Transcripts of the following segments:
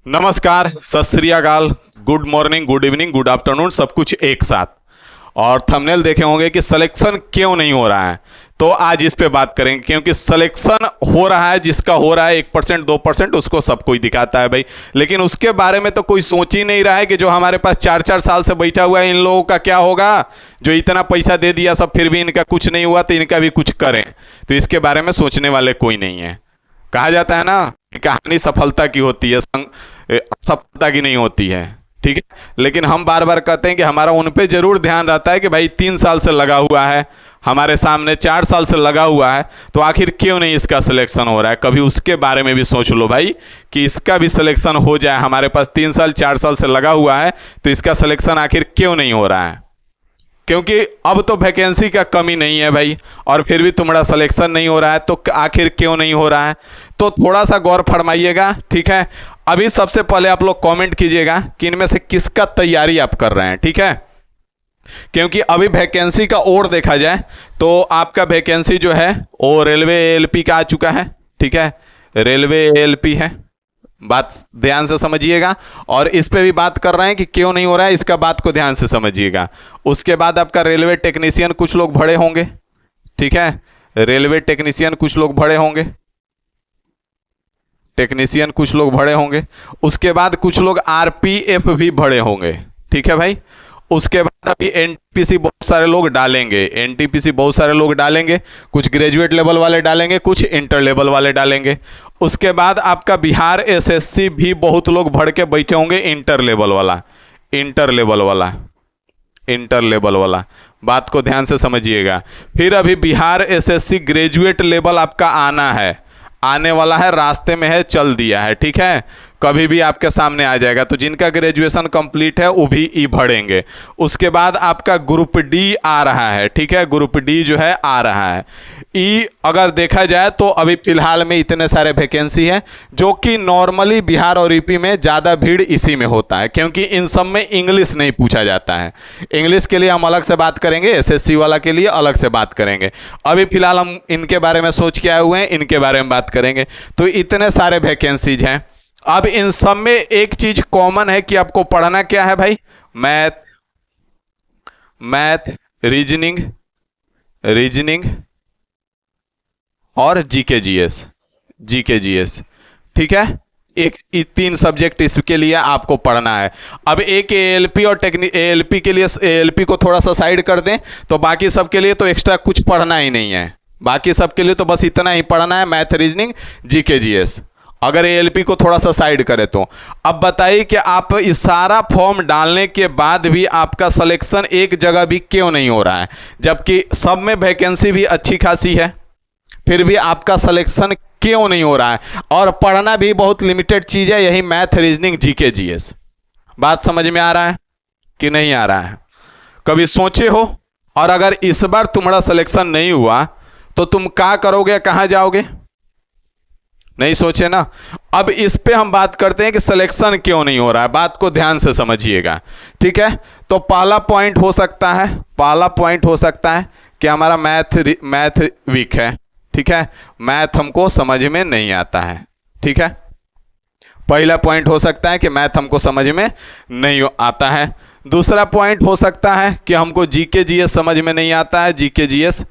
नमस्कार, सत श्री अकाल, good morning, good evening, good afternoon, सब कुछ एक साथ। और थंबनेल देखे होंगे कि सिलेक्शन क्यों नहीं हो रहा है, तो आज इस पे बात करेंगे। क्योंकि सिलेक्शन हो रहा है, जिसका हो रहा है 1% 2%, उसको सब कोई दिखाता है भाई, लेकिन उसके बारे में तो कोई सोच ही नहीं रहा है कि जो हमारे पास 4-4 साल से बैठा हुआ है, इन लोगों का क्या होगा। जो इतना पैसा दे दिया सब, फिर भी इनका कुछ नहीं हुआ, तो इनका भी कुछ करें। तो इसके बारे में सोचने वाले कोई नहीं है। कहा जाता है ना कि कहानी सफलता की होती है, असफलता की नहीं होती है, ठीक है। लेकिन हम बार बार कहते हैं कि हमारा उन पे जरूर ध्यान रहता है कि भाई 3 साल से लगा हुआ है, हमारे सामने 4 साल से लगा हुआ है, तो आखिर क्यों नहीं इसका सिलेक्शन हो रहा है। कभी उसके बारे में भी सोच लो भाई कि इसका भी सिलेक्शन हो जाए। हमारे पास 3 साल 4 साल से लगा हुआ है, तो इसका सिलेक्शन आखिर क्यों नहीं हो रहा है। क्योंकि अब तो वैकेंसी का कमी नहीं है भाई, और फिर भी तुम्हारा सिलेक्शन नहीं हो रहा है, तो आखिर क्यों नहीं हो रहा है। तो थोड़ा सा गौर फरमाइएगा, ठीक है। अभी सबसे पहले आप लोग कमेंट कीजिएगा कि इनमें से किसका तैयारी आप कर रहे हैं, ठीक है। क्योंकि अभी वैकेंसी का और देखा जाए तो आपका वैकेंसी जो है वो रेलवे एएलपी का आ चुका है, ठीक है। रेलवे एएलपी है, बात ध्यान से समझिएगा। और इस पे भी बात कर रहे हैं कि क्यों नहीं हो रहा है, इसका बात को ध्यान से समझिएगा। उसके बाद आपका रेलवे टेक्नीशियन कुछ लोग भरे होंगे, ठीक है। रेलवे टेक्नीशियन कुछ लोग भरे होंगे, टेक्नीशियन कुछ लोग भरे होंगे। उसके बाद कुछ लोग आरपीएफ भी भरे होंगे, ठीक है भाई। उसके बाद अभी एनटीपीसी बहुत सारे लोग डालेंगे, एनटीपीसी बहुत सारे लोग डालेंगे। कुछ ग्रेजुएट लेवल वाले डालेंगे, कुछ इंटर लेवल वाले डालेंगे। उसके बाद आपका बिहार एसएससी भी बहुत लोग भर के बैठे होंगे, इंटर लेवल वाला, इंटर लेवल वाला, इंटर लेवल वाला। बात को ध्यान से समझिएगा। फिर अभी बिहार एसएससी ग्रेजुएट लेवल आपका आना है, आने वाला है, रास्ते में है, चल दिया है, ठीक है। कभी भी आपके सामने आ जाएगा। तो जिनका ग्रेजुएशन कंप्लीट है वो भी ई भरेंगे। उसके बाद आपका ग्रुप डी आ रहा है, ठीक है। ग्रुप डी जो है आ रहा है। ई अगर देखा जाए तो अभी फिलहाल में इतने सारे वैकेंसी हैं, जो कि नॉर्मली बिहार और यूपी में ज़्यादा भीड़ इसी में होता है, क्योंकि इन सब में इंग्लिश नहीं पूछा जाता है। इंग्लिश के लिए हम अलग से बात करेंगे, एसएससी वाला के लिए अलग से बात करेंगे। अभी फिलहाल हम इनके बारे में सोच के आए हुए हैं, इनके बारे में बात करेंगे। तो इतने सारे वैकेंसीज हैं। अब इन सब में एक चीज कॉमन है कि आपको पढ़ना क्या है भाई, मैथ, मैथ, रीजनिंग, रीजनिंग और जीके जीएस, जीके जीएस, ठीक है। एक 3 सब्जेक्ट इसके लिए आपको पढ़ना है। अब एक एएलपी और एएलपी के लिए, एएलपी को थोड़ा सा साइड कर दें तो बाकी सब के लिए तो एक्स्ट्रा कुछ पढ़ना ही नहीं है। बाकी सब के लिए तो बस इतना ही पढ़ना है, मैथ, रीजनिंग, जीके जीएस। अगर एएलपी को थोड़ा सा साइड करें तो अब बताइए कि आप इस सारा फॉर्म डालने के बाद भी आपका सिलेक्शन एक जगह भी क्यों नहीं हो रहा है, जबकि सब में वैकेंसी भी अच्छी खासी है, फिर भी आपका सिलेक्शन क्यों नहीं हो रहा है। और पढ़ना भी बहुत लिमिटेड चीज है, यही मैथ, रीजनिंग, जीके जीएस। बात समझ में आ रहा है कि नहीं आ रहा है, कभी सोचे हो। और अगर इस बार तुम्हारा सिलेक्शन नहीं हुआ तो तुम क्या करोगे, कहां जाओगे, नहीं सोचे ना। अब इस पे हम बात करते हैं कि सिलेक्शन क्यों नहीं हो रहा है। बात को ध्यान से समझिएगा, ठीक है। तो पहला पॉइंट हो सकता है, पहला पॉइंट हो सकता है कि हमारा मैथ वीक है, ठीक है। मैथ हमको समझ में नहीं आता है, ठीक है। पहला पॉइंट हो सकता है कि मैथ हमको समझ में नहीं आता है। दूसरा पॉइंट हो सकता है कि हमको जीके जीएस समझ में नहीं आता है, जीके जीएस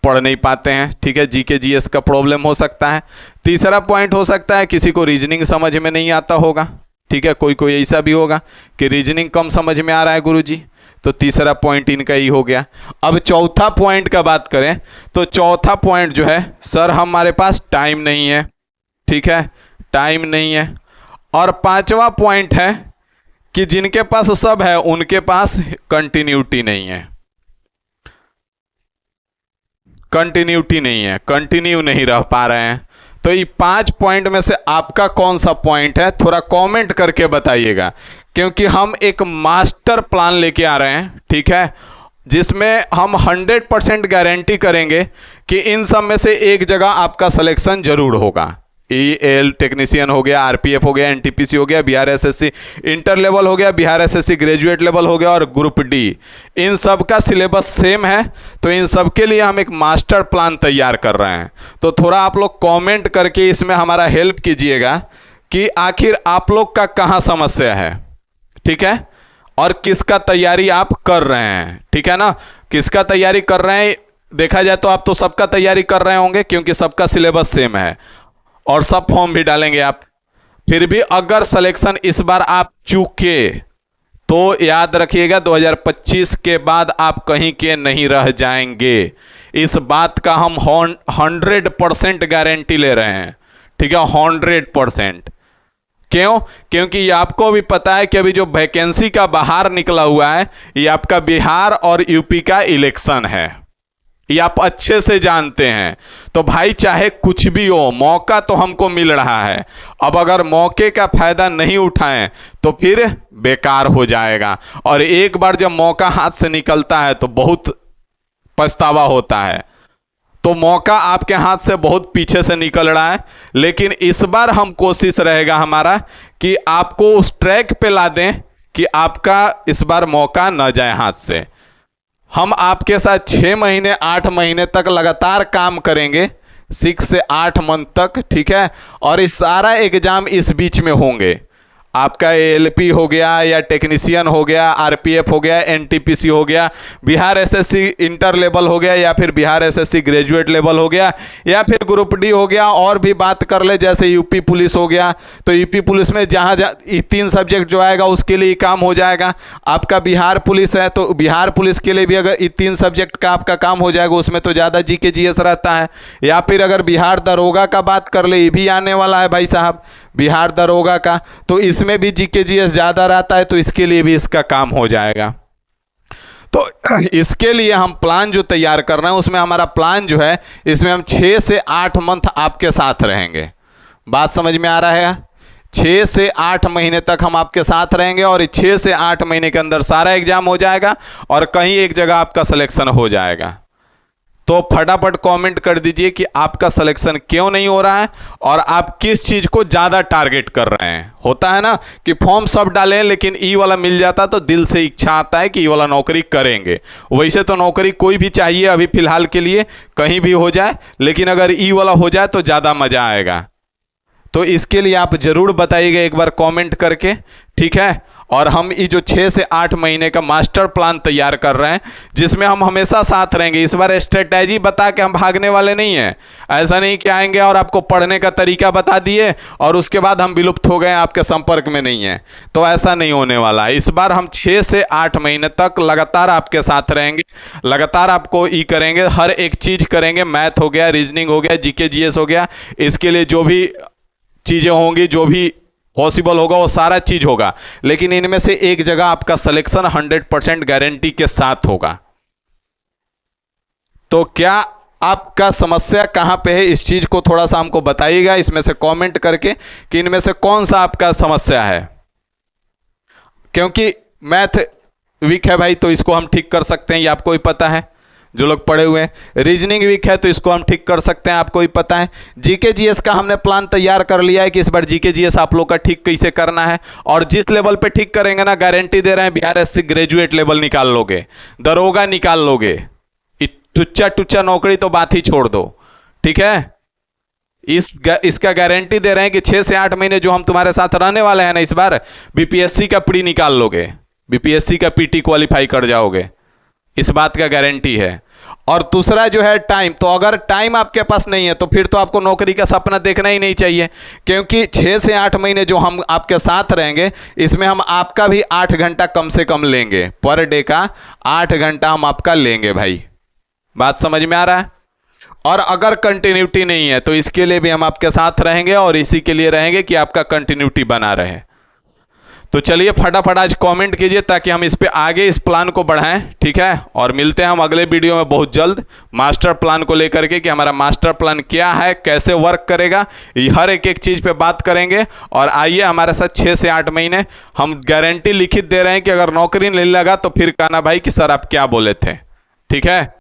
पढ़ नहीं पाते हैं, ठीक है। जीके जीएस का प्रॉब्लम हो सकता है। तीसरा पॉइंट हो सकता है किसी को रीजनिंग समझ में नहीं आता होगा, ठीक है। कोई कोई ऐसा भी होगा कि रीजनिंग कम समझ में आ रहा है गुरुजी, तो तीसरा पॉइंट इनका ही हो गया। अब चौथा पॉइंट का बात करें तो चौथा पॉइंट जो है, सर हमारे पास टाइम नहीं है, ठीक है, टाइम नहीं है। और पांचवा पॉइंट है कि जिनके पास सब है उनके पास कंटिन्यूटी नहीं है, कंटिन्यूटी नहीं है, कंटिन्यू नहीं रह पा रहे हैं। तो ये 5 पॉइंट में से आपका कौन सा पॉइंट है, थोड़ा कमेंट करके बताइएगा। क्योंकि हम एक मास्टर प्लान लेके आ रहे हैं, ठीक है, जिसमें हम 100% गारंटी करेंगे कि इन सब में से एक जगह आपका सिलेक्शन जरूर होगा। ईएल टेक्नीशियन हो गया, आरपीएफ हो गया, एनटीपीसी हो गया, बिहार एसएससी इंटर लेवल हो गया, बिहार एसएससी ग्रेजुएट लेवल हो गया, और ग्रुप डी, इन सब का सिलेबस सेम है। तो इन सब के लिए हम एक मास्टर प्लान तैयार कर रहे हैं। तो थोड़ा आप लोग कमेंट करके इसमें हमारा हेल्प कीजिएगा कि आखिर आप लोग का कहां समस्या है, ठीक है, और किसका तैयारी आप कर रहे हैं, ठीक है ना, किसका तैयारी कर रहे हैं। देखा जाए तो आप तो सबका तैयारी कर रहे होंगे क्योंकि सबका सिलेबस सेम है और सब फॉर्म भी डालेंगे आप। फिर भी अगर सिलेक्शन इस बार आप चूके तो याद रखिएगा 2025 के बाद आप कहीं के नहीं रह जाएंगे। इस बात का हम 100% गारंटी ले रहे हैं, ठीक है, 100%। क्यों? क्योंकि ये आपको भी पता है कि अभी जो वैकेंसी का बाहर निकला हुआ है ये आपका बिहार और यूपी का इलेक्शन है, ये आप अच्छे से जानते हैं। तो भाई चाहे कुछ भी हो, मौका तो हमको मिल रहा है। अब अगर मौके का फायदा नहीं उठाएं तो फिर बेकार हो जाएगा, और एक बार जब मौका हाथ से निकलता है तो बहुत पछतावा होता है। तो मौका आपके हाथ से बहुत पीछे से निकल रहा है, लेकिन इस बार हम कोशिश रहेगा हमारा कि आपको उस ट्रैक पे ला दें कि आपका इस बार मौका न जाए हाथ से। हम आपके साथ 6 महीने 8 महीने तक लगातार काम करेंगे, 6 से 8 मंथ तक, ठीक है, और इस सारा एग्जाम इस बीच में होंगे। आपका एएलपी हो गया या टेक्नीशियन हो गया, आरपीएफ हो गया, एनटीपीसी हो गया, बिहार एसएससी इंटर लेवल हो गया, या फिर बिहार एसएससी ग्रेजुएट लेवल हो गया, या फिर ग्रुप डी हो गया, और भी बात कर ले जैसे यूपी पुलिस हो गया। तो यूपी पुलिस में जहाँ 3 सब्जेक्ट जो आएगा उसके लिए काम हो जाएगा। आपका बिहार पुलिस है तो बिहार पुलिस के लिए भी अगर 3 सब्जेक्ट का आपका काम हो जाएगा, उसमें तो ज़्यादा जीके जीएस रहता है। या फिर अगर बिहार दरोगा का बात कर ले, ये भी आने वाला है भाई साहब, बिहार दरोगा का, तो इसमें भी जीके जीएस ज़्यादा रहता है, तो इसके लिए भी इसका काम हो जाएगा। तो इसके लिए हम प्लान जो तैयार कर रहे हैं उसमें हमारा प्लान जो है, इसमें हम 6 से 8 मंथ आपके साथ रहेंगे। बात समझ में आ रहा है? 6 से 8 महीने तक हम आपके साथ रहेंगे, और 6 से 8 महीने के अंदर सारा एग्जाम हो जाएगा और कहीं एक जगह आपका सिलेक्शन हो जाएगा। तो फटाफट कमेंट कर दीजिए कि आपका सिलेक्शन क्यों नहीं हो रहा है और आप किस चीज को ज्यादा टारगेट कर रहे हैं। होता है ना कि फॉर्म सब डालें लेकिन ई वाला मिल जाता तो दिल से इच्छा आता है कि ई वाला नौकरी करेंगे। वैसे तो नौकरी कोई भी चाहिए अभी फिलहाल के लिए, कहीं भी हो जाए, लेकिन अगर ई वाला हो जाए तो ज्यादा मजा आएगा। तो इसके लिए आप जरूर बताइएगा एक बार कमेंट करके, ठीक है। और हम ये जो 6 से 8 महीने का मास्टर प्लान तैयार कर रहे हैं जिसमें हम हमेशा साथ रहेंगे। इस बार स्ट्रेटजी बता के हम भागने वाले नहीं हैं। ऐसा नहीं कि आएंगे और आपको पढ़ने का तरीका बता दिए और उसके बाद हम विलुप्त हो गए, आपके संपर्क में नहीं है, तो ऐसा नहीं होने वाला है। इस बार हम 6 से 8 महीने तक लगातार आपके साथ रहेंगे, लगातार आपको ई करेंगे, हर एक चीज़ करेंगे। मैथ हो गया, रीजनिंग हो गया, जीके जीएस हो गया, इसके लिए जो भी चीज़ें होंगी, जो भी पॉसिबल होगा वो सारा चीज होगा। लेकिन इनमें से एक जगह आपका सिलेक्शन 100% गारंटी के साथ होगा। तो क्या आपका समस्या कहां पे है, इस चीज को थोड़ा सा हमको बताइएगा इसमें से कमेंट करके कि इनमें से कौन सा आपका समस्या है। क्योंकि मैथ वीक है भाई तो इसको हम ठीक कर सकते हैं, ये आपको ही पता है जो लोग पढ़े हुए हैं। रीजनिंग वीक है तो इसको हम ठीक कर सकते हैं, आपको ही पता है। जीके जीएस का हमने प्लान तैयार कर लिया है कि इस बार जीके जीएस आप लोग का ठीक कैसे करना है, और जिस लेवल पे ठीक करेंगे ना, गारंटी दे रहे हैं बिहार एसएससी ग्रेजुएट लेवल निकाल लोगे, दरोगा निकाल लोगे, टुच्चा टुच्चा नौकरी तो बात ही छोड़ दो, ठीक है। इसका गारंटी दे रहे हैं कि 6 से 8 महीने जो हम तुम्हारे साथ रहने वाले हैं ना, इस बार बीपीएससी का प्री निकाल लोगे, बीपीएससी का पीटी क्वालिफाई कर जाओगे, इस बात का गारंटी है। और दूसरा जो है टाइम, तो अगर टाइम आपके पास नहीं है तो फिर तो आपको नौकरी का सपना देखना ही नहीं चाहिए, क्योंकि 6 से 8 महीने जो हम आपके साथ रहेंगे इसमें हम आपका भी 8 घंटा कम से कम लेंगे, पर डे का 8 घंटा हम आपका लेंगे भाई। बात समझ में आ रहा है? और अगर कंटिन्यूटी नहीं है तो इसके लिए भी हम आपके साथ रहेंगे और इसी के लिए रहेंगे कि आपका कंटिन्यूटी बना रहे। तो चलिए फटाफट आज कमेंट कीजिए ताकि हम इस पे आगे इस प्लान को बढ़ाएं, ठीक है। और मिलते हैं हम अगले वीडियो में बहुत जल्द मास्टर प्लान को लेकर के कि हमारा मास्टर प्लान क्या है, कैसे वर्क करेगा, हर एक चीज़ पे बात करेंगे। और आइए हमारे साथ 6 से 8 महीने हम गारंटी लिखित दे रहे हैं कि अगर नौकरी नहीं लगा तो फिर कहना भाई कि सर आप क्या बोले थे, ठीक है।